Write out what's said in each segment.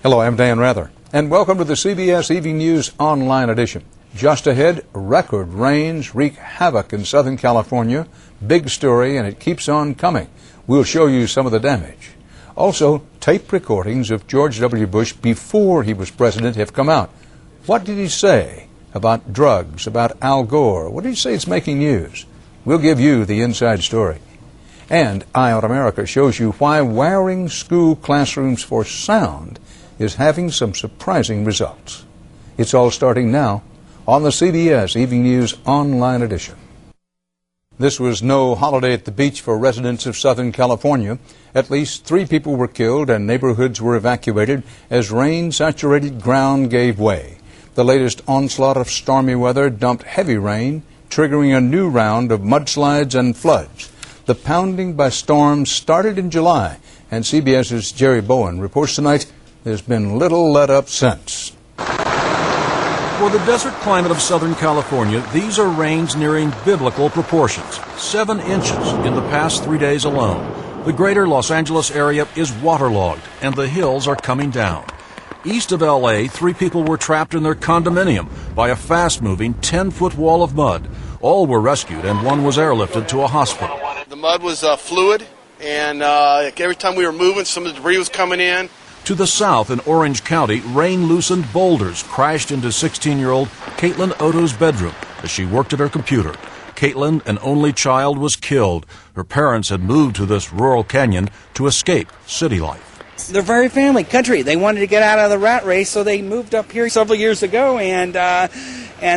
Hello, I'm Dan Rather, and welcome to the CBS Evening News Online Edition. Just ahead, record rains wreak havoc in Southern California. Big story, and it keeps on coming. We'll show you some of the damage. Also, tape recordings of George W. Bush before he was president have come out. What did he say about drugs, about Al Gore? What did he say is making news? We'll give you the inside story. And Eye on America shows you why wiring school classrooms for sound is having some surprising results. It's all starting now on the CBS Evening News Online Edition. This was no holiday at the beach for residents of Southern California. At least 3 people were killed and neighborhoods were evacuated as rain-saturated ground gave way. The latest onslaught of stormy weather dumped heavy rain, triggering a new round of mudslides and floods. The pounding by storms started in July, and CBS's Jerry Bowen reports tonight there's been little let up since. For the desert climate of Southern California, these are rains nearing biblical proportions, 7 inches in the past 3 days alone. The greater Los Angeles area is waterlogged, and the hills are coming down. East of L.A., 3 people were trapped in their condominium by a fast-moving 10-foot wall of mud. All were rescued, and 1 was airlifted to a hospital. The mud was fluid, and every time we were moving, some of the debris was coming in. To the south in Orange County, rain-loosened boulders crashed into 16-year-old Caitlin Otto's bedroom as she worked at her computer. Caitlin, an only child, was killed. Her parents had moved to this rural canyon to escape city life. They're very family country. They wanted to get out of the rat race, so they moved up here several years ago, and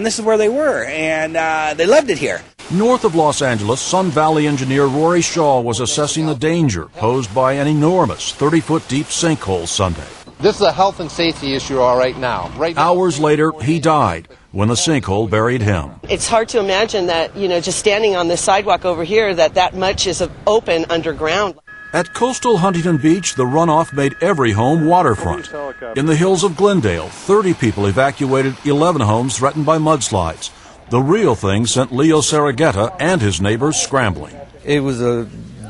this is where they were, and they loved it here. North of Los Angeles, Sun Valley engineer Rory Shaw was assessing the danger posed by an enormous 30-foot deep sinkhole Sunday. This is a health and safety issue right now. Hours later, he died when the sinkhole buried him. It's hard to imagine that, just standing on this sidewalk over here, that much is open underground. At coastal Huntington Beach, the runoff made every home waterfront. In the hills of Glendale, 30 people evacuated 11 homes threatened by mudslides. The real thing sent Leo Saragetta and his neighbors scrambling. It was a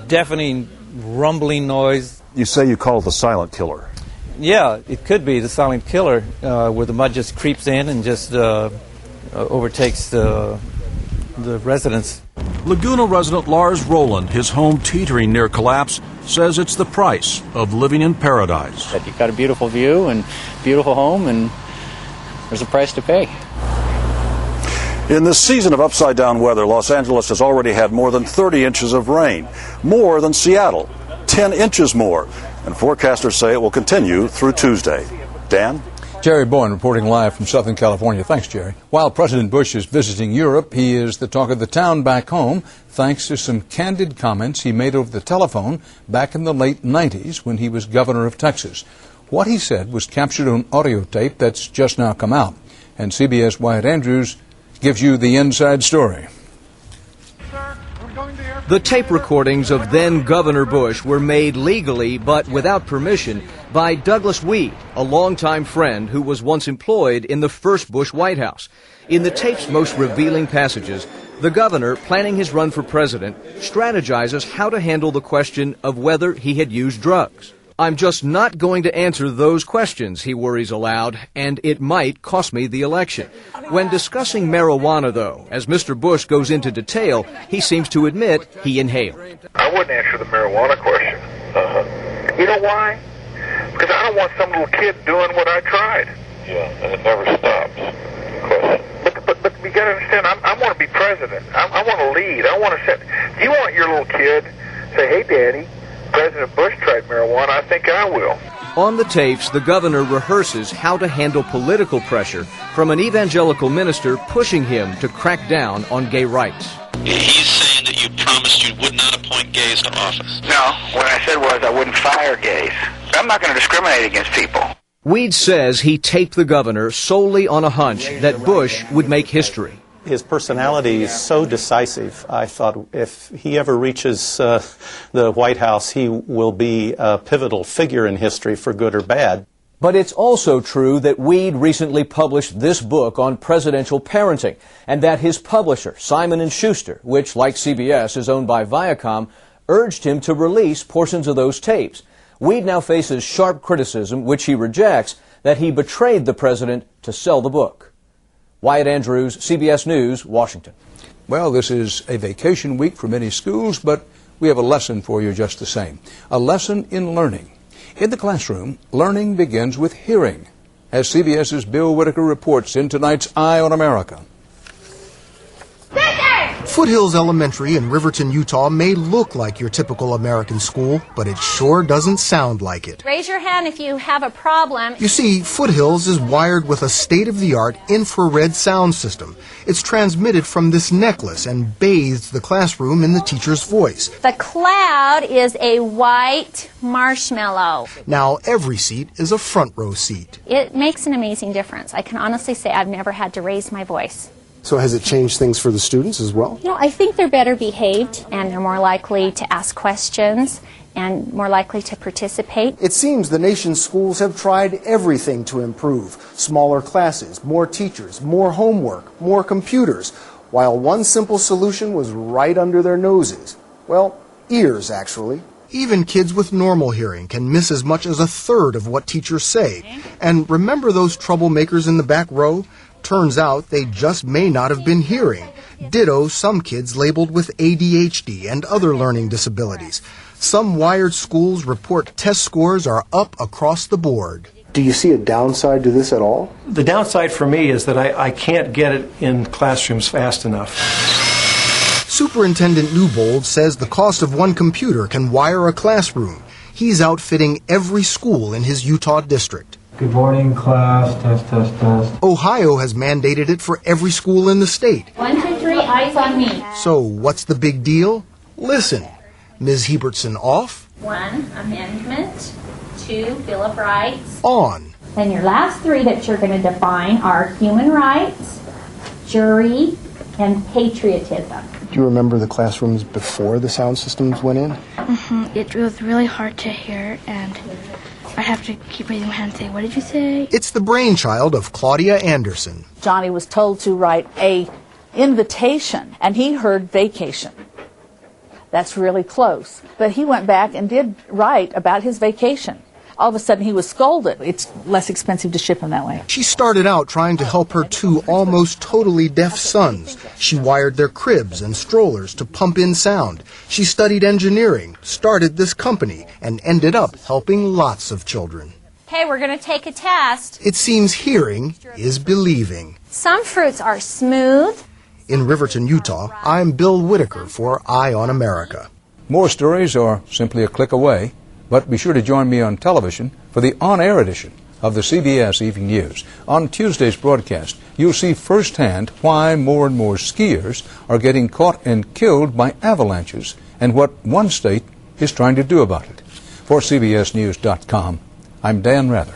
deafening, rumbling noise. You say you call it the silent killer. Yeah, it could be the silent killer, where the mud just creeps in and just overtakes the residents. Laguna resident Lars Rowland, his home teetering near collapse, says it's the price of living in paradise. You've got a beautiful view and beautiful home, and there's a price to pay. In this season of upside-down weather, Los Angeles has already had more than 30 inches of rain, more than Seattle, 10 inches more, and forecasters say it will continue through Tuesday. Dan? Jerry Bowen reporting live from Southern California. Thanks, Jerry. While President Bush is visiting Europe, he is the talk of the town back home, thanks to some candid comments he made over the telephone back in the late 90s when he was governor of Texas. What he said was captured on audio tape that's just now come out. And CBS Wyatt Andrews gives you the inside story. The tape recordings of then Governor Bush were made legally but without permission by Douglas Weed, a longtime friend who was once employed in the first Bush White House. In the tape's most revealing passages, the governor, planning his run for president, strategizes how to handle the question of whether he had used drugs. I'm just not going to answer those questions, he worries aloud, and it might cost me the election. When discussing marijuana, though, as Mr. Bush goes into detail, he seems to admit he inhaled. I wouldn't answer the marijuana question. You know why? Because I don't want some little kid doing what I tried. Yeah, and it never stops. But you got to understand, I want to be president. I want to lead. I want to set. Do you want your little kid to say, hey, Daddy, President Bush tried marijuana, I think I will. On the tapes, the governor rehearses how to handle political pressure from an evangelical minister pushing him to crack down on gay rights. He's saying that you promised you would not appoint gays to office. No, what I said was I wouldn't fire gays. I'm not going to discriminate against people. Weed says he taped the governor solely on a hunch that Bush would make history. His personality is so decisive. I thought if he ever reaches the White House, he will be a pivotal figure in history for good or bad. But it's also true that Weed recently published this book on presidential parenting, and that his publisher, Simon & Schuster, which, like CBS, is owned by Viacom, urged him to release portions of those tapes. Weed now faces sharp criticism, which he rejects, that he betrayed the president to sell the book. Wyatt Andrews, CBS News, Washington. Well, this is a vacation week for many schools, but we have a lesson for you just the same. A lesson in learning. In the classroom, learning begins with hearing, as CBS's Bill Whitaker reports in tonight's Eye on America. Foothills Elementary in Riverton, Utah may look like your typical American school, but it sure doesn't sound like it. Raise your hand if you have a problem. You see, Foothills is wired with a state-of-the-art infrared sound system. It's transmitted from this necklace and bathes the classroom in the teacher's voice. The cloud is a white marshmallow. Now every seat is a front row seat. It makes an amazing difference. I can honestly say I've never had to raise my voice. So has it changed things for the students as well? You know, I think they're better behaved and they're more likely to ask questions and more likely to participate. It seems the nation's schools have tried everything to improve. Smaller classes, more teachers, more homework, more computers, while one simple solution was right under their noses. Well, ears, actually. Even kids with normal hearing can miss as much as a third of what teachers say. And remember those troublemakers in the back row? Turns out they just may not have been hearing. Ditto some kids labeled with ADHD and other learning disabilities. Some wired schools report test scores are up across the board. Do you see a downside to this at all? The downside for me is that I can't get it in classrooms fast enough. Superintendent Newbold says the cost of one computer can wire a classroom. He's outfitting every school in his Utah district. Good morning, class. Test, test, test. Ohio has mandated it for every school in the state. 1, 2, 3, eyes on me. So what's the big deal? Listen. Ms. Hebertson off. 1, amendment. 2, Bill of Rights. On. And your last 3 that you're going to define are human rights, jury, and patriotism. Do you remember the classrooms before the sound systems went in? It was really hard to hear, and I have to keep raising my hand and say, what did you say? It's the brainchild of Claudia Anderson. Johnny was told to write a invitation, and he heard vacation. That's really close. But he went back and did write about his vacation. All of a sudden, he was scolded. It's less expensive to ship him that way. She started out trying to help her 2 almost totally deaf sons. She wired their cribs and strollers to pump in sound. She studied engineering, started this company, and ended up helping lots of children. Okay, we're going to take a test. It seems hearing is believing. Some fruits are smooth. In Riverton, Utah, I'm Bill Whitaker for Eye on America. More stories are simply a click away. But be sure to join me on television for the on-air edition of the CBS Evening News. On Tuesday's broadcast, you'll see firsthand why more and more skiers are getting caught and killed by avalanches and what one state is trying to do about it. For CBSNews.com, I'm Dan Rather.